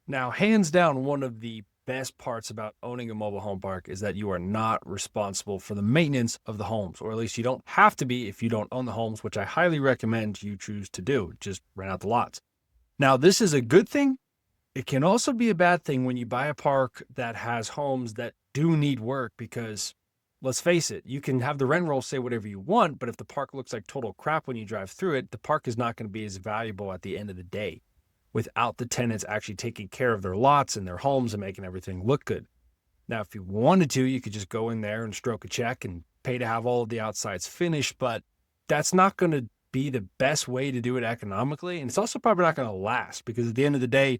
Now, hands down, one of the best parts about owning a mobile home park is that you are not responsible for the maintenance of the homes, or at least you don't have to be if you don't own the homes, which I highly recommend you choose to do. Just rent out the lots. Now, this is a good thing. It can also be a bad thing when you buy a park that has homes that do need work because let's face it, you can have the rent roll say whatever you want, but if the park looks like total crap when you drive through it, the park is not going to be as valuable at the end of the day without the tenants actually taking care of their lots and their homes and making everything look good. Now, if you wanted to, you could just go in there and stroke a check and pay to have all of the outsides finished, but that's not going to be the best way to do it economically. And it's also probably not going to last because at the end of the day,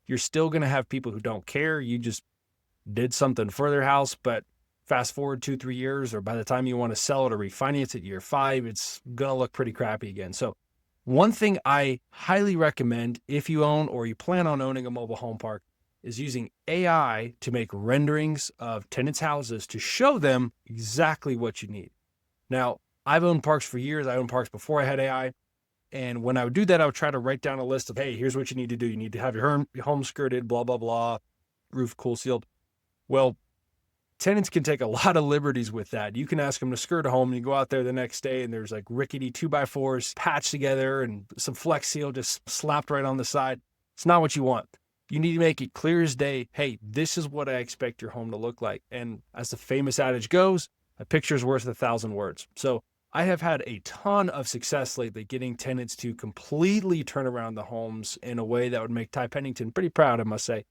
you're still going to have people who don't care. You just did something for their house, but fast forward 2-3 years, or by the time you want to sell it or refinance it year 5, it's going to look pretty crappy again. So one thing I highly recommend if you own or you plan on owning a mobile home park is using AI to make renderings of tenants' houses to show them exactly what you need. Now, I've owned parks for years. I owned parks before I had AI. And when I would do that, I would try to write down a list of, hey, here's what you need to do. You need to have your home skirted, blah, blah, blah, roof cool sealed. Well, tenants can take a lot of liberties with that. You can ask them to skirt a home and you go out there the next day and there's like rickety 2x4s patched together and some Flex Seal just slapped right on the side. It's not what you want. You need to make it clear as day. Hey, this is what I expect your home to look like. And as the famous adage goes, a picture is worth 1,000 words. So I have had a ton of success lately getting tenants to completely turn around the homes in a way that would make Ty Pennington pretty proud, I must say.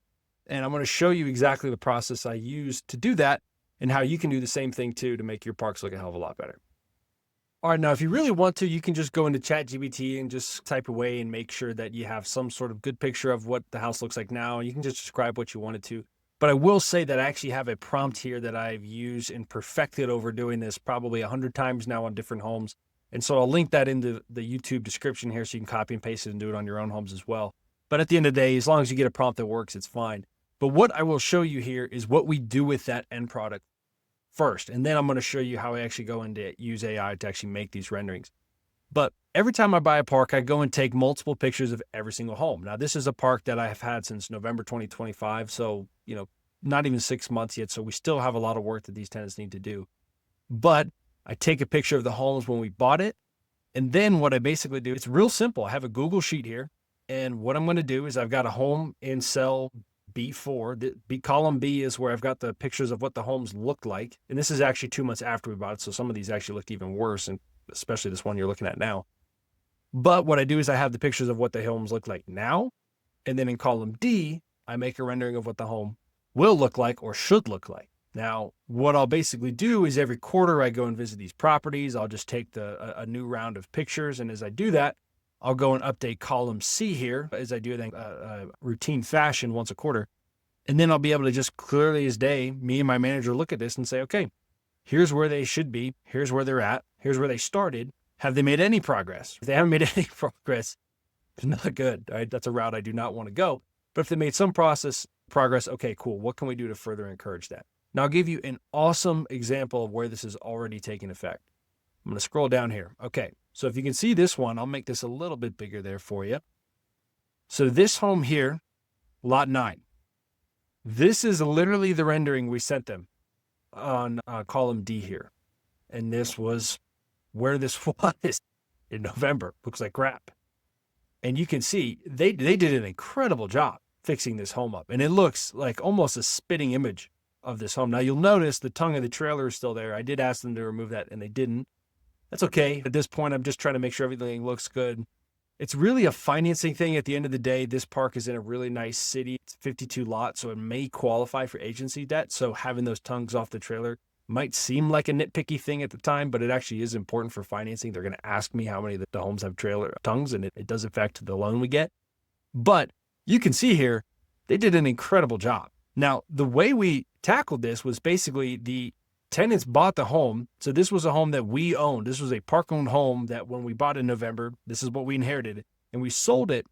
And I'm going to show you exactly the process I use to do that and how you can do the same thing too to make your parks look a hell of a lot better. All right, now if you really want to, you can just go into ChatGPT and just type away and make sure that you have some sort of good picture of what the house looks like now. You can just describe what you wanted to. But I will say that I actually have a prompt here that I've used and perfected over doing this probably 100 times now on different homes. And so I'll link that in the YouTube description here so you can copy and paste it and do it on your own homes as well. But at the end of the day, as long as you get a prompt that works, it's fine. But what I will show you here is what we do with that end product first. And then I'm going to show you how I actually go into use AI to actually make these renderings. But every time I buy a park, I go and take multiple pictures of every single home. Now, this is a park that I have had since November 2025. So, not even 6 months yet. So we still have a lot of work that these tenants need to do. But I take a picture of the homes when we bought it. And then what I basically do, it's real simple. I have a Google sheet here. And what I'm going to do is I've got a home in cell B4. Column B is where I've got the pictures of what the homes looked like. And this is actually 2 months after we bought it. So some of these actually looked even worse, and especially this one you're looking at now. But what I do is I have the pictures of what the homes look like now. And then in column D, I make a rendering of what the home will look like or should look like. Now, what I'll basically do is every quarter I go and visit these properties. I'll just take a new round of pictures. And as I do that, I'll go and update column C here as I do it in a routine fashion once a quarter. And then I'll be able to just clearly as day, me and my manager look at this and say, okay, here's where they should be. Here's where they're at. Here's where they started. Have they made any progress? If they haven't made any progress, it's not good. Right? That's a route I do not want to go. But if they made some progress, okay, cool. What can we do to further encourage that? Now I'll give you an awesome example of where this is already taking effect. I'm going to scroll down here. Okay. So if you can see this one, I'll make this a little bit bigger there for you. So this home here, lot 9, this is literally the rendering we sent them on column D here. And this was where this was in November. Looks like crap. And you can see they did an incredible job fixing this home up. And it looks like almost a spitting image of this home. Now you'll notice the tongue of the trailer is still there. I did ask them to remove that and they didn't. That's okay. At this point, I'm just trying to make sure everything looks good. It's really a financing thing. At the end of the day, this park is in a really nice city. It's 52 lots, so it may qualify for agency debt. So having those tongues off the trailer might seem like a nitpicky thing at the time, but it actually is important for financing. They're going to ask me how many of the homes have trailer tongues, and it does affect the loan we get. But you can see here, they did an incredible job. Now, the way we tackled this was basically the tenants bought the home. So this was a home that we owned. This was a park-owned home that when we bought in November, this is what we inherited. And we sold it.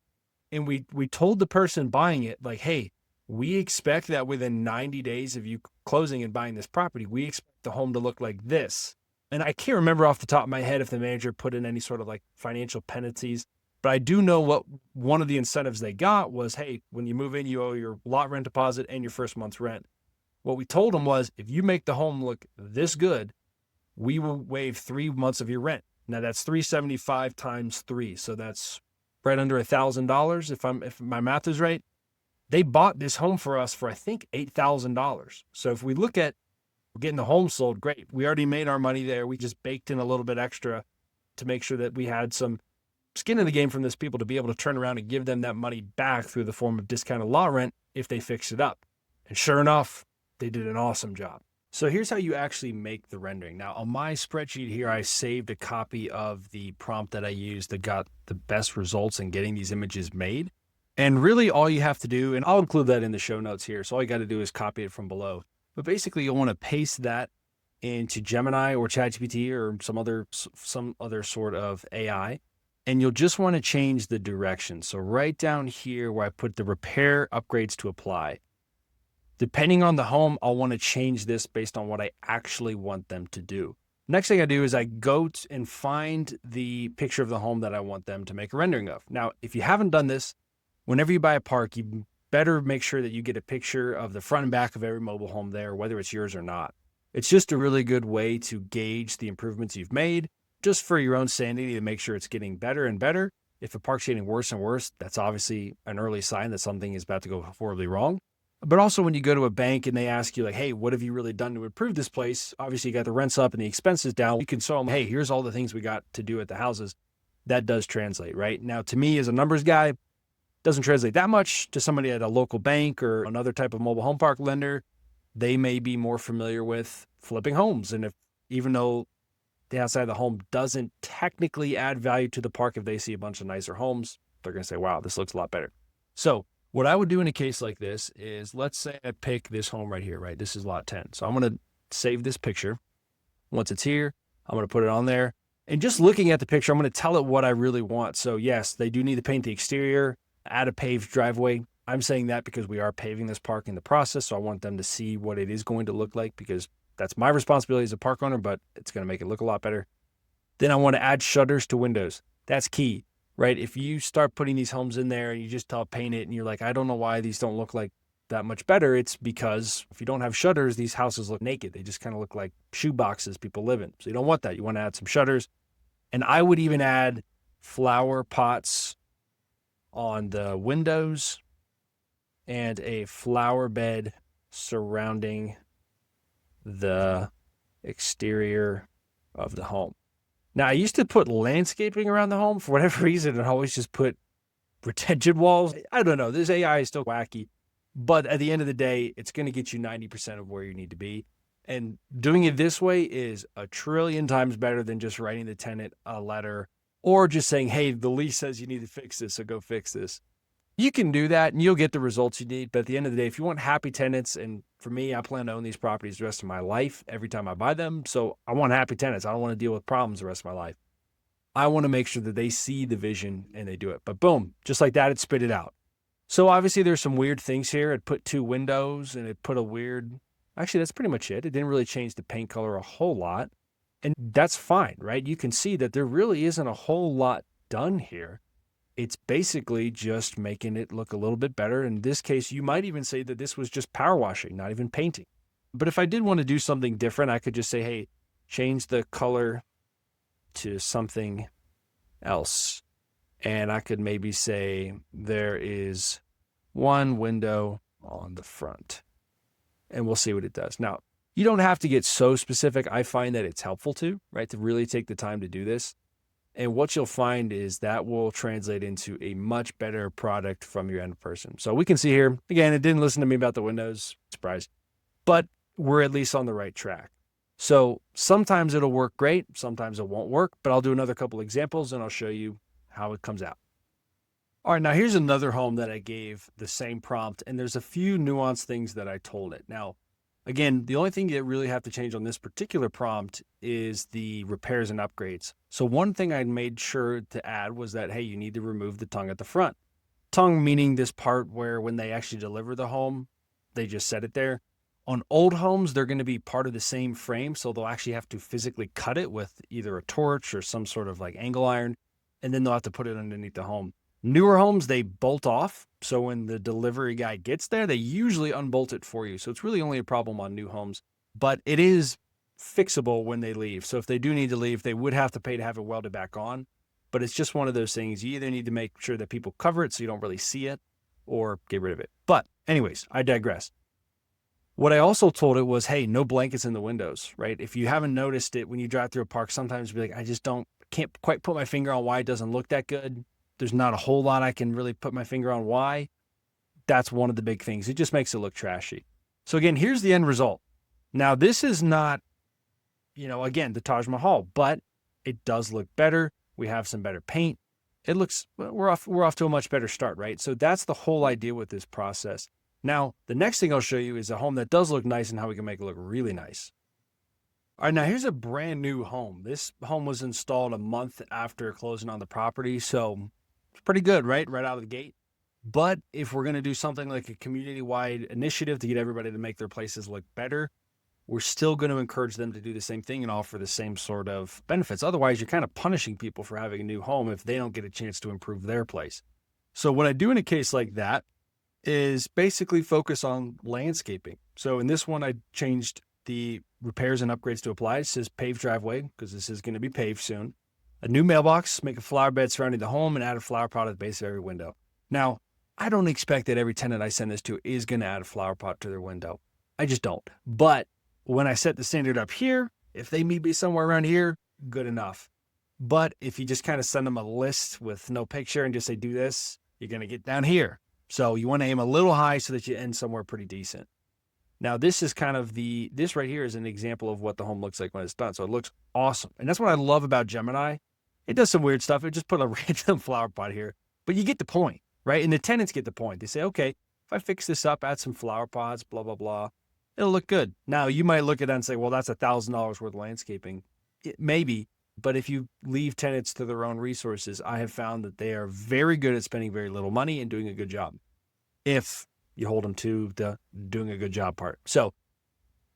And we told the person buying it, like, hey, we expect that within 90 days of you closing and buying this property, we expect the home to look like this. And I can't remember off the top of my head if the manager put in any sort of like financial penalties. But I do know what one of the incentives they got was, hey, when you move in, you owe your lot rent deposit and your first month's rent. What we told them was, if you make the home look this good, we will waive 3 months of your rent. Now that's $375 times 3. So that's right under $1,000 if my math is right. They bought this home for us for, I think, $8,000. So if we look at getting the home sold, great. We already made our money there. We just baked in a little bit extra to make sure that we had some skin in the game from this people to be able to turn around and give them that money back through the form of discounted lot rent if they fix it up. And sure enough, they did an awesome job. So here's how you actually make the rendering. Now on my spreadsheet here, I saved a copy of the prompt that I used that got the best results in getting these images made. And really all you have to do, and I'll include that in the show notes here, so all you got to do is copy it from below. But basically you'll want to paste that into Gemini or ChatGPT or some other sort of AI. And you'll just want to change the direction. So right down here where I put the repair upgrades to apply, depending on the home, I'll want to change this based on what I actually want them to do. Next thing I do is I go and find the picture of the home that I want them to make a rendering of. Now, if you haven't done this, whenever you buy a park, you better make sure that you get a picture of the front and back of every mobile home there, whether it's yours or not. It's just a really good way to gauge the improvements you've made, just for your own sanity, to make sure it's getting better and better. If a park's getting worse and worse, that's obviously an early sign that something is about to go horribly wrong. But also when you go to a bank and they ask you like, hey, what have you really done to improve this place? Obviously you got the rents up and the expenses down. You can show them, hey, here's all the things we got to do at the houses. That does translate, right? Now to me as a numbers guy, doesn't translate that much. To somebody at a local bank or another type of mobile home park lender, they may be more familiar with flipping homes. And if, even though the outside of the home doesn't technically add value to the park, if they see a bunch of nicer homes, they're going to say, wow, this looks a lot better. So what I would do in a case like this is, let's say I pick this home right here, right? This is lot 10. So I'm going to save this picture. Once it's here, I'm going to put it on there. And just looking at the picture, I'm going to tell it what I really want. So yes, they do need to paint the exterior, add a paved driveway. I'm saying that because we are paving this park in the process. So I want them to see what it is going to look like, because that's my responsibility as a park owner, but it's going to make it look a lot better. Then I want to add shutters to windows. That's key, right? If you start putting these homes in there and you just paint it and you're like, I don't know why these don't look like that much better. It's because if you don't have shutters, these houses look naked. They just kind of look like shoe boxes people live in. So you don't want that. You want to add some shutters. And I would even add flower pots on the windows and a flower bed surrounding the exterior of the home. Now, I used to put landscaping around the home for whatever reason, and I always just put retention walls. I don't know. This AI is still wacky, but at the end of the day, it's going to get you 90% of where you need to be. And doing it this way is a trillion times better than just writing the tenant a letter or just saying, hey, the lease says you need to fix this, so go fix this. You can do that and you'll get the results you need. But at the end of the day, if you want happy tenants, and for me, I plan to own these properties the rest of my life every time I buy them. So I want happy tenants. I don't want to deal with problems the rest of my life. I want to make sure that they see the vision and they do it. But boom, just like that, it spit it out. So obviously there's some weird things here. It put 2 windows and it put a weird, actually that's pretty much it. It didn't really change the paint color a whole lot. And that's fine, right? You can see that there really isn't a whole lot done here. It's basically just making it look a little bit better. In this case, you might even say that this was just power washing, not even painting. But if I did want to do something different, I could just say, hey, change the color to something else. And I could maybe say there is 1 window on the front. And we'll see what it does. Now, you don't have to get so specific. I find that it's helpful to, right, to really take the time to do this. And what you'll find is that will translate into a much better product from your end person. So we can see here, again, it didn't listen to me about the windows, surprise, but we're at least on the right track. So sometimes it'll work great, sometimes it won't work, but I'll do another couple examples and I'll show you how it comes out. All right, now here's another home that I gave the same prompt, and there's a few nuanced things that I told it. Now, again, the only thing you really have to change on this particular prompt is the repairs and upgrades. So one thing I made sure to add was that, hey, you need to remove the tongue at the front. Tongue meaning this part where when they actually deliver the home, they just set it there. On old homes, they're going to be part of the same frame, so they'll actually have to physically cut it with either a torch or some sort of like angle iron. and then they'll have to put it underneath the home. Newer homes, they bolt off. So when the delivery guy gets there, they usually unbolt it for you. So it's really only a problem on new homes, but it is fixable when they leave. So if they do need to leave, they would have to pay to have it welded back on. But it's just one of those things. You either need to make sure that people cover it so you don't really see it, or get rid of it. But anyways, I digress. What I also told it was, hey, no blankets in the windows, right? If you haven't noticed it, when you drive through a park, sometimes you'll be like, can't quite put my finger on why it doesn't look that good. There's not a whole lot I can really put my finger on why. That's one of the big things. It just makes it look trashy. So again, here's the end result. Now, this is not, again, the Taj Mahal, but it does look better. We have some better paint. It looks, we're off to a much better start, right? So that's the whole idea with this process. Now, the next thing I'll show you is a home that does look nice and how we can make it look really nice. All right, now here's a brand new home. This home was installed a month after closing on the property, so it's pretty good, right? Right out of the gate. But if we're going to do something like a community-wide initiative to get everybody to make their places look better, we're still going to encourage them to do the same thing and offer the same sort of benefits. Otherwise, you're kind of punishing people for having a new home if they don't get a chance to improve their place. So what I do in a case like that is basically focus on landscaping. So in this one, I changed the repairs and upgrades to apply. It says paved driveway because this is going to be paved soon. A new mailbox, make a flower bed surrounding the home, and add a flower pot at the base of every window. Now, I don't expect that every tenant I send this to is going to add a flower pot to their window. I just don't. But when I set the standard up here, if they may be somewhere around here, good enough. But if you just kind of send them a list with no picture and just say, do this, you're going to get down here. So you want to aim a little high so that you end somewhere pretty decent. Now, this is kind of this right here is an example of what the home looks like when it's done. So it looks awesome. And that's what I love about Gemini. It does some weird stuff. It just put a random flower pot here, but you get the point, right? And the tenants get the point. They say, okay, if I fix this up, add some flower pots, blah, blah, blah, it'll look good. Now, you might look at that and say, well, that's $1,000 worth of landscaping. Maybe, but if you leave tenants to their own resources, I have found that they are very good at spending very little money and doing a good job if you hold them to the doing a good job part. So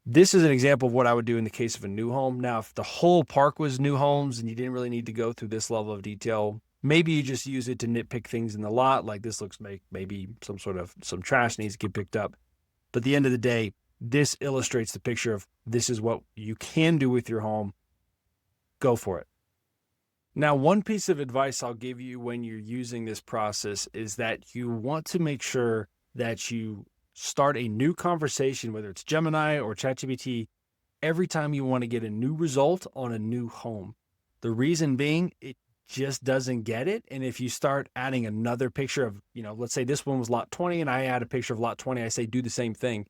this is an example of what I would do in the case of a new home. Now, if the whole park was new homes and you didn't really need to go through this level of detail, maybe you just use it to nitpick things in the lot. Like this looks like maybe some trash needs to get picked up. But at the end of the day, this illustrates the picture of this is what you can do with your home. Go for it. Now, one piece of advice I'll give you when you're using this process is that you want to make sure that you start a new conversation, whether it's Gemini or ChatGPT, every time you want to get a new result on a new home. The reason being, it just doesn't get it. And if you start adding another picture of, let's say this one was lot 20 and I add a picture of lot 20, I say, do the same thing.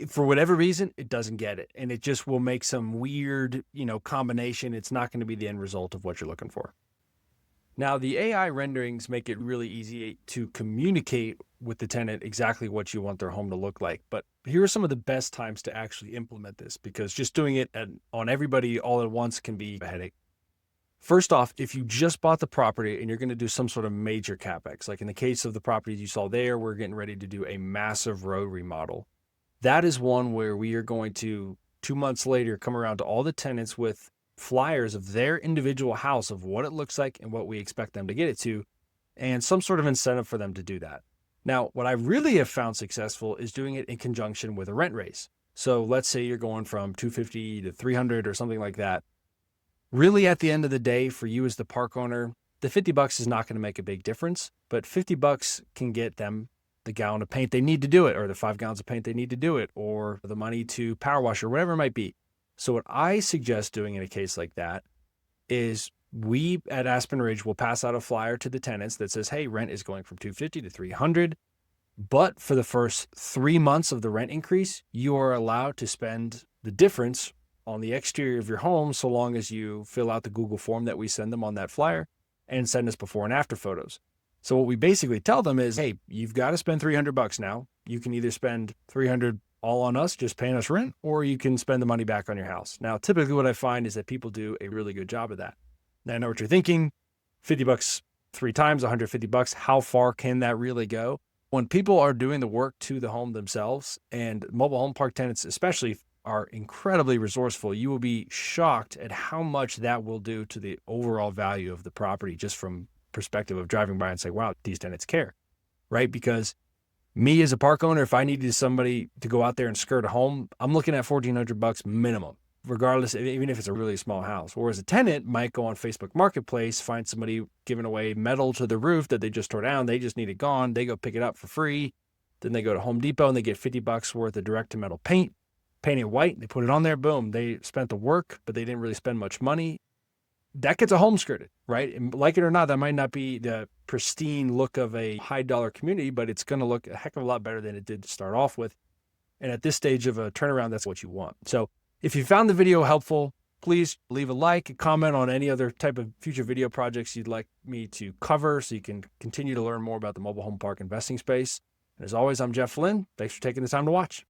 For whatever reason, it doesn't get it. And it just will make some weird, combination. It's not going to be the end result of what you're looking for. Now, the AI renderings make it really easy to communicate with the tenant exactly what you want their home to look like. But here are some of the best times to actually implement this, because just doing it on everybody all at once can be a headache. First off, if you just bought the property and you're going to do some sort of major CapEx, like in the case of the properties you saw there, we're getting ready to do a massive road remodel. That is one where we are going to, 2 months later, come around to all the tenants with flyers of their individual house, of what it looks like and what we expect them to get it to, and some sort of incentive for them to do that. Now, what I really have found successful is doing it in conjunction with a rent raise. So let's say you're going from 250 to 300 or something like that. Really, at the end of the day, for you as the park owner, the $50 is not going to make a big difference, but $50 can get them the gallon of paint they need to do it, or the 5 gallons of paint they need to do it, or the money to power wash, or whatever it might be. So what I suggest doing in a case like that is we at Aspen Ridge will pass out a flyer to the tenants that says, hey, rent is going from 250 to 300. But for the first 3 months of the rent increase, you are allowed to spend the difference on the exterior of your home, so long as you fill out the Google form that we send them on that flyer and send us before and after photos. So what we basically tell them is, hey, you've got to spend $300 now. You can either spend $300 all on us, just paying us rent, or you can spend the money back on your house. Now, typically what I find is that people do a really good job of that. Now, I know what you're thinking, $50 3 times, $150. How far can that really go? When people are doing the work to the home themselves, and mobile home park tenants especially are incredibly resourceful. You will be shocked at how much that will do to the overall value of the property, just from perspective of driving by and saying, wow, these tenants care, right? Because me as a park owner, if I needed somebody to go out there and skirt a home, I'm looking at $1,400 minimum, regardless, even if it's a really small house. Whereas a tenant might go on Facebook Marketplace, find somebody giving away metal to the roof that they just tore down. They just need it gone. They go pick it up for free. Then they go to Home Depot and they get $50 worth of direct to metal paint, paint it white. They put it on there. Boom. They spent the work, but they didn't really spend much money. That gets a home skirted, right? And like it or not, that might not be the pristine look of a high dollar community, but it's going to look a heck of a lot better than it did to start off with. And at this stage of a turnaround, that's what you want. So if you found the video helpful, please leave a like, a comment on any other type of future video projects you'd like me to cover so you can continue to learn more about the mobile home park investing space. And as always, I'm Jeff Flynn. Thanks for taking the time to watch.